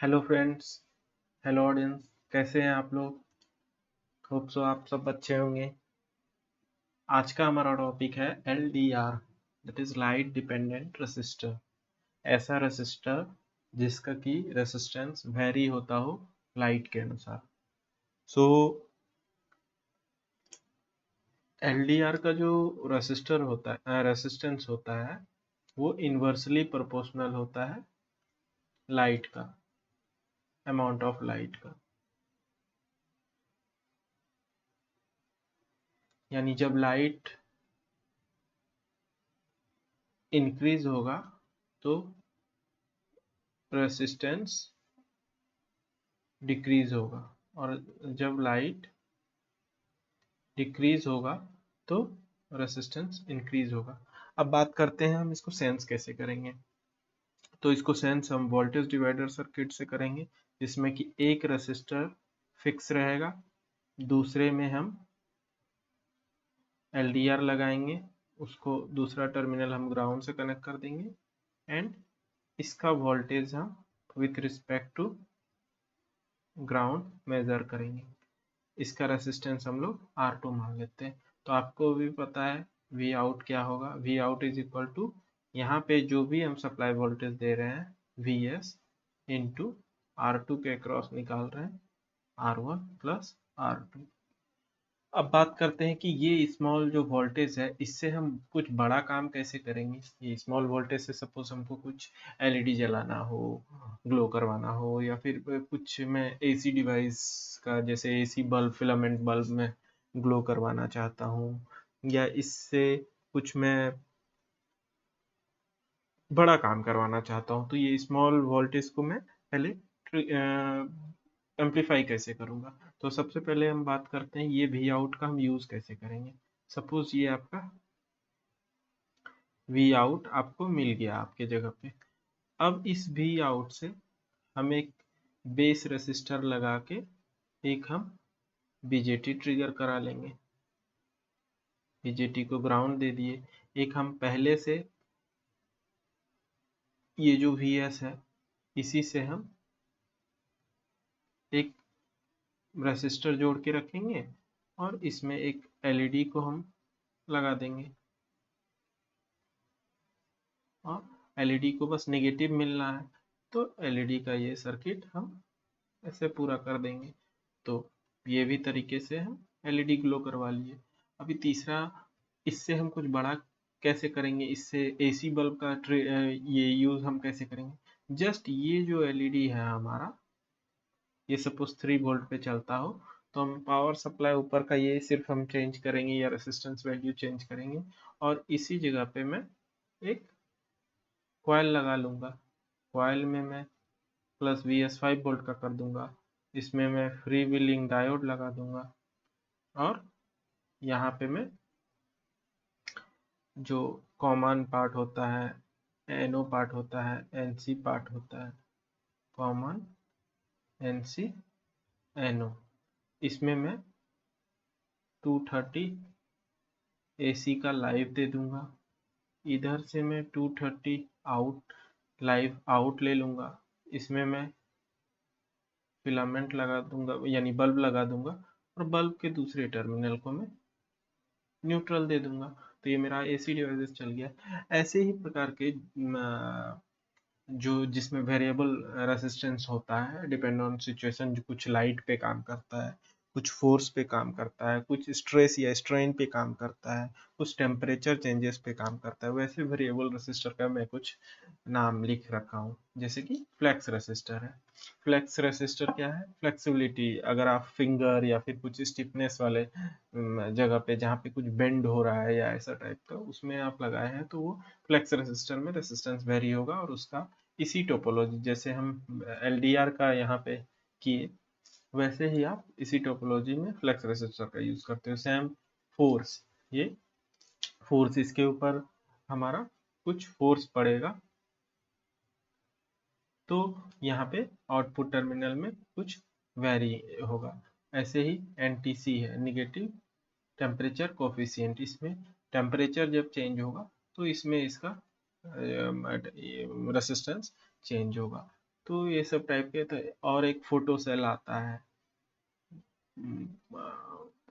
Hello friends, hello audience, कैसे हैं आप लोग? होप सो आप सब अच्छे होंगे। आज का हमारा टॉपिक है LDR, that is light dependent resistor. ऐसा रेसिस्टर जिसका की रेसिस्टेंस वेरी होता हो लाइट के अनुसार। सो LDR का जो रेसिस्टर होता है, रेसिस्टेंस होता है, वो इन्वर्सली प्रोपोर्शनल होता है लाइट का, अमाउंट ऑफ लाइट का। यानी जब लाइट इंक्रीज होगा तो रेसिस्टेंस डिक्रीज होगा, और जब लाइट डिक्रीज होगा तो रेसिस्टेंस इंक्रीज होगा। अब बात करते हैं हम इसको सेंस कैसे करेंगे। तो इसको सेंस हम वोल्टेज डिवाइडर सर्किट से करेंगे, जिसमें कि एक रेसिस्टर फिक्स रहेगा, दूसरे में हम LDR लगाएंगे, उसको दूसरा टर्मिनल हम ग्राउंड से कनेक्ट कर देंगे, एंड इसका वोल्टेज हम with respect to ground measure करेंगे। इसका रेसिस्टेंस हम लोग R2 मान लेते हैं। तो आपको भी पता है V आउट क्या होगा। V out is equal to, यहाँ पे जो भी हम सप्लाई वोल्टेज दे रहे हैं Vs इंटू R2 के अक्रॉस निकाल रहे हैं R1 प्लस R2। अब बात करते हैं कि ये स्मॉल जो वोल्टेज है, इससे हम कुछ बड़ा काम कैसे करेंगे। ये स्मॉल वोल्टेज से सपोज हमको कुछ LED जलाना हो, ग्लो करवाना हो, या फिर कुछ मैं AC डिवाइस का, जैसे AC बल्ब, फिलामेंट बल्ब में ग्लो करवाना चाहता हूँ, या इससे कुछ मैं बड़ा काम करवाना चाहता हूँ, तो ये स्मॉल वोल्टेज को मैं पहले एम्पलीफाई कैसे करूँगा। तो सबसे पहले हम बात करते हैं ये V आउट का हम यूज़ कैसे करेंगे। सपोज ये आपका V आउट आपको मिल गया आपके जगह पे। अब इस V आउट से हम एक बेस रेसिस्टर लगा के एक हम BJT ट्रिगर करा लेंगे। BJT को ग्राउंड दे दिए। एक हम पहले से ये जो Vs है, इसी से हम एक रेसिस्टर जोड़ के रखेंगे, और इसमें एक LED को हम लगा देंगे, और LED को बस नेगेटिव मिलना है, तो LED का ये सर्किट हम ऐसे पूरा कर देंगे। तो ये भी तरीके से हम LED ग्लो करवा लिए। अभी तीसरा, इससे हम कुछ बड़ा कैसे करेंगे, इससे AC बल्ब का ये यूज़ हम कैसे करेंगे। जस्ट ये जो LED है हमारा, ये सपोज 3 वोल्ट पे चलता हो, तो हम पावर सप्लाई ऊपर का ये सिर्फ हम चेंज करेंगे, या रेसिस्टेंस वैल्यू चेंज करेंगे, और इसी जगह पे मैं एक कॉइल लगा लूँगा। कॉइल में मैं प्लस Vs 5 वोल्ट का कर दूंगा। इसमें मैं फ्री व्हीलिंग डायोड लगा दूंगा, और यहाँ पे मैं जो कॉमन पार्ट होता है, NO पार्ट होता है, NC पार्ट होता है, कॉमन NC NO, इसमें मैं 230 AC का लाइव दे दूंगा। इधर से मैं 230 आउट, लाइव आउट ले लूँगा। इसमें मैं फिलामेंट लगा दूंगा, यानी बल्ब लगा दूंगा, और बल्ब के दूसरे टर्मिनल को मैं न्यूट्रल दे दूंगा। तो ये मेरा AC डिवाइसेस चल गया। ऐसे ही प्रकार के जो जिसमें वेरिएबल रेसिस्टेंस होता है, डिपेंड ऑन सिचुएशन, जो कुछ लाइट पे काम करता है, कुछ फोर्स पे काम करता है, कुछ स्ट्रेस या स्ट्रेन पे काम करता है, कुछ टेम्परेचर चेंजेस पे काम करता है, वैसे वेरिएबल रेसिस्टर का मैं कुछ नाम लिख रखा हूँ। जैसे कि फ्लेक्स रेसिस्टर है। फ्लेक्स रेसिस्टर क्या है? फ्लेक्सिबिलिटी। अगर आप फिंगर या फिर कुछ स्टिफनेस वाले जगह पे, जहाँ पे कुछ बेंड हो रहा है या ऐसा टाइप का, उसमें आप लगाए हैं, तो वो फ्लेक्स रेसिस्टर में रेसिस्टेंस वेरी होगा, और उसका इसी टोपोलॉजी, जैसे हम LDR का यहाँ पे किए, वैसे ही आप इसी टोपोलॉजी में फ्लेक्स रेसिस्टर का यूज करते हो। सेम फोर्स, ये फोर्स, इसके ऊपर हमारा कुछ फोर्स पड़ेगा, तो यहाँ पे आउटपुट टर्मिनल में कुछ वेरी होगा। ऐसे ही NTC है, नेगेटिव टेम्परेचर कोफिशिएंट। इसमें टेम्परेचर जब चेंज होगा तो इसमें इसका रेसिस्टेंस चेंज होगा। तो ये सब टाइप के। तो और एक फोटो सेल आता है,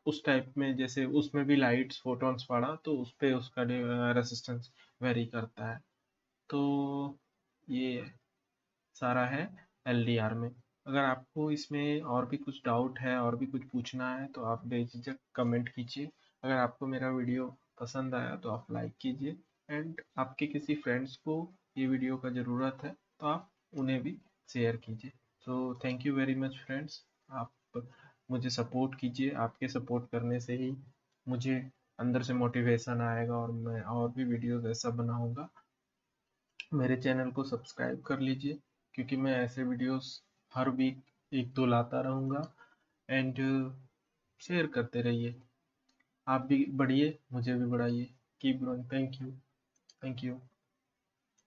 उस टाइप में, जैसे उसमें भी लाइट्स फोटॉन्स पड़ा तो उस पे उसका रेसिस्टेंस वेरी करता है। तो ये सारा है एलडीआर में। अगर आपको इसमें और भी कुछ डाउट है और भी कुछ पूछना है तो आप बेझिझक कमेंट कीजिए। अगर आपको मेरा वीडियो पसंद आया तो आप लाइक कीजिए, एंड आपके किसी फ्रेंड्स को ये वीडियो का ज़रूरत है तो आप उन्हें भी शेयर कीजिए। So thank you very much friends. आप मुझे सपोर्ट कीजिए, आपके सपोर्ट करने से ही मुझे अंदर से मोटिवेशन आएगा और मैं और भी वीडियोस ऐसा बनाऊंगा। मेरे चैनल को सब्सक्राइब कर लीजिए, क्योंकि मैं ऐसे वीडियोस हर वीक एक दो लाता रहूँगा। एंड शेयर करते रहिए, आप भी बढ़िए, मुझे भी बढ़ाइए। Keep growing. Thank you. Thank you.